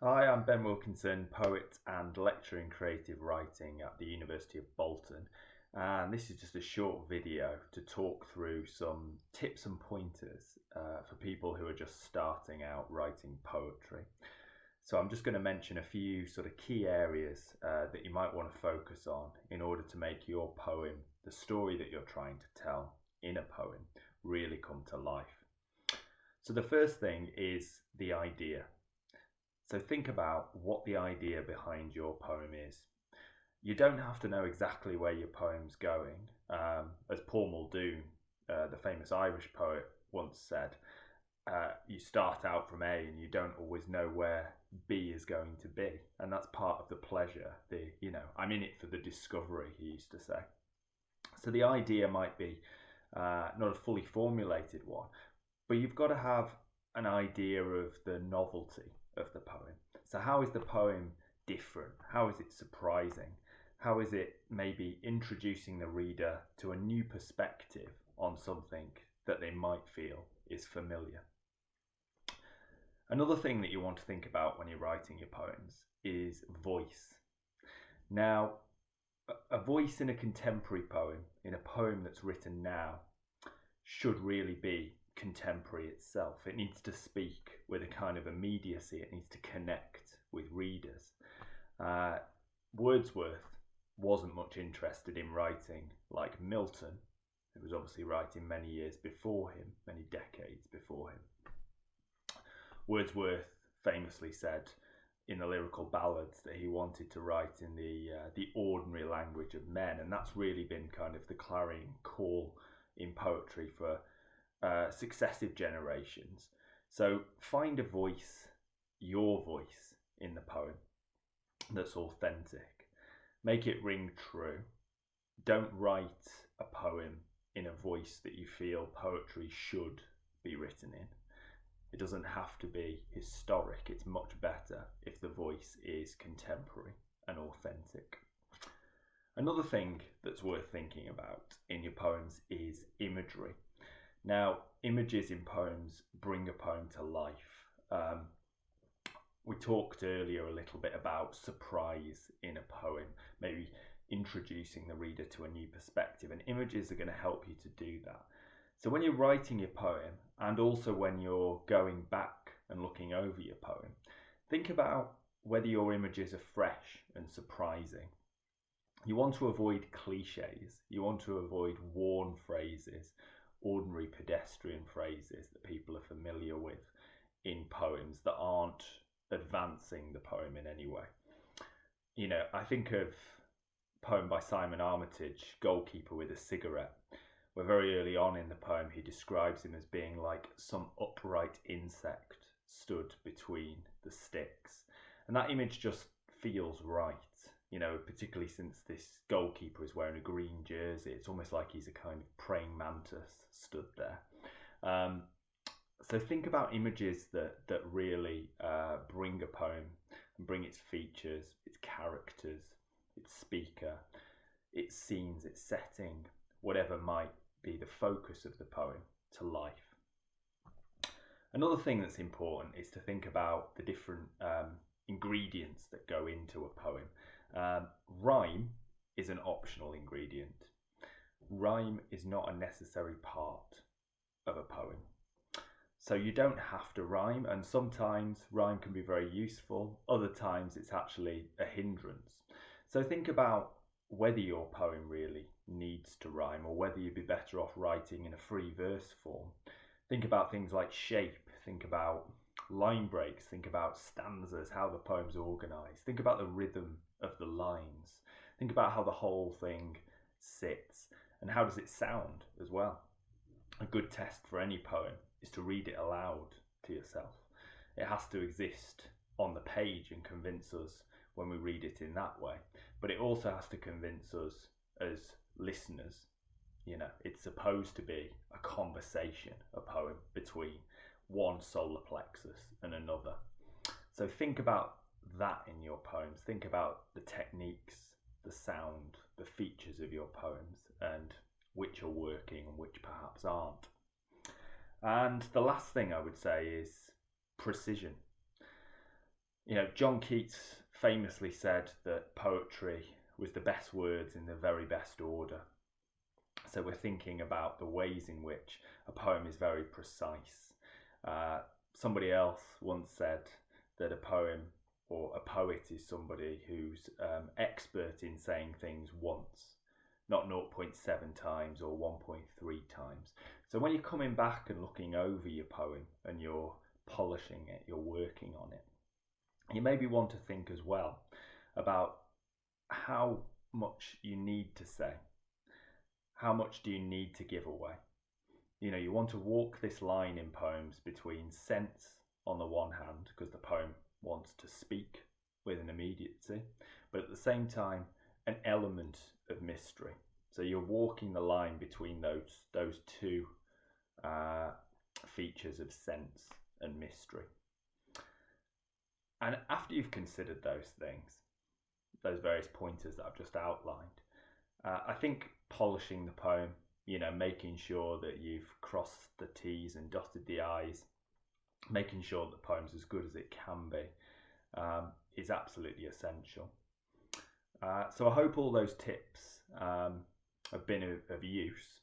Hi, I'm Ben Wilkinson, poet and lecturer in creative writing at the University of Bolton. And this is just a short video to talk through some tips and pointers for people who are just starting out writing poetry. So I'm just going to mention a few sort of key areas that you might want to focus on in order to make your poem, the story that you're trying to tell in a poem, really come to life. So the first thing is the idea. So think about what the idea behind your poem is. You don't have to know exactly where your poem's going. As Paul Muldoon, the famous Irish poet, once said, you start out from A and you don't always know where B is going to be. And that's part of the pleasure. I'm in it for the discovery, he used to say. So the idea might be not a fully formulated one, but you've got to have an idea of the novelty of the poem. So how is the poem different? How is it surprising? How is it maybe introducing the reader to a new perspective on something that they might feel is familiar? Another thing that you want to think about when you're writing your poems is voice. Now, a voice in a contemporary poem, in a poem that's written now, should really be contemporary itself. It needs to speak with a kind of immediacy. It needs to connect with readers. Wordsworth wasn't much interested in writing like Milton, who was obviously writing many years before him, many decades before him. Wordsworth famously said in the lyrical ballads that he wanted to write in the ordinary language of men, and that's really been kind of the clarion call in poetry for successive generations. So find a voice, your voice in the poem that's authentic. Make it ring true. Don't write a poem in a voice that you feel poetry should be written in. It doesn't have to be historic. It's much better if the voice is contemporary and authentic. Another thing that's worth thinking about in your poems is imagery. Now, images in poems bring a poem to life. We talked earlier a little bit about surprise in a poem, maybe introducing the reader to a new perspective, and images are going to help you to do that. So when you're writing your poem, and also when you're going back and looking over your poem, think about whether your images are fresh and surprising. You want to avoid cliches. You want to avoid worn phrases, ordinary pedestrian phrases that people are familiar with in poems that aren't advancing the poem in any way. I think of a poem by Simon Armitage, Goalkeeper with a Cigarette, where very early on in the poem he describes him as being like some upright insect stood between the sticks. And that image just feels right, particularly since this goalkeeper is wearing a green jersey. It's almost like he's a kind of praying mantis stood there. So think about images that really bring a poem and bring its features, its characters, its speaker, its scenes, its setting, whatever might be the focus of the poem, to life. Another thing that's important is to think about the different ingredients that go into a poem. Rhyme is an optional ingredient. Rhyme is not a necessary part of a poem. So you don't have to rhyme, and sometimes rhyme can be very useful. Other times it's actually a hindrance. So think about whether your poem really needs to rhyme or whether you'd be better off writing in a free verse form. Think about things like shape. Think about line breaks. Think about stanzas, how the poem's organised. Think about the rhythm of the lines. Think about how the whole thing sits and how does it sound as well. A good test for any poem is to read it aloud to yourself. It has to exist on the page and convince us when we read it in that way, but it also has to convince us as listeners. It's supposed to be a conversation, a poem between one solar plexus and another. So think about that in your poems. Think about the techniques, the sound, the features of your poems, and which are working and which perhaps aren't. And the last thing I would say is precision. John Keats famously said that poetry was the best words in the very best order. So we're thinking about the ways in which a poem is very precise. Somebody else once said that a poem or a poet is somebody who's expert in saying things once, not 0.7 times or 1.3 times. So when you're coming back and looking over your poem and you're polishing it, you're working on it, you maybe want to think as well about how much you need to say. How much do you need to give away? You want to walk this line in poems between sense on the one hand, because the poem wants to speak with an immediacy, but at the same time, an element of mystery. So you're walking the line between those two features of sense and mystery. And after you've considered those things, those various pointers that I've just outlined, I think polishing the poem, making sure that you've crossed the T's and dotted the I's, making sure that the poem's as good as it can be, is absolutely essential. So I hope all those tips have been of use.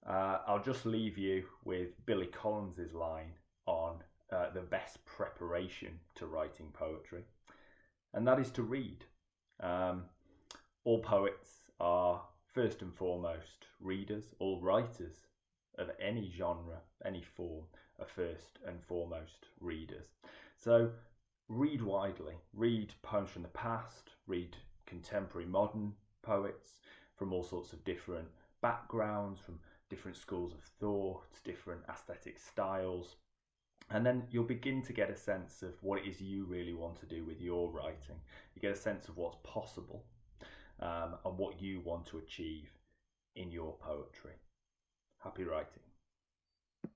I'll just leave you with Billy Collins's line on the best preparation to writing poetry, and that is to read. All poets are first and foremost readers. All writers of any genre, any form, are first and foremost readers. So read widely. Read poems from the past, read contemporary modern poets from all sorts of different backgrounds, from different schools of thought, different aesthetic styles. And then you'll begin to get a sense of what it is you really want to do with your writing. You get a sense of what's possible and what you want to achieve in your poetry. Happy writing.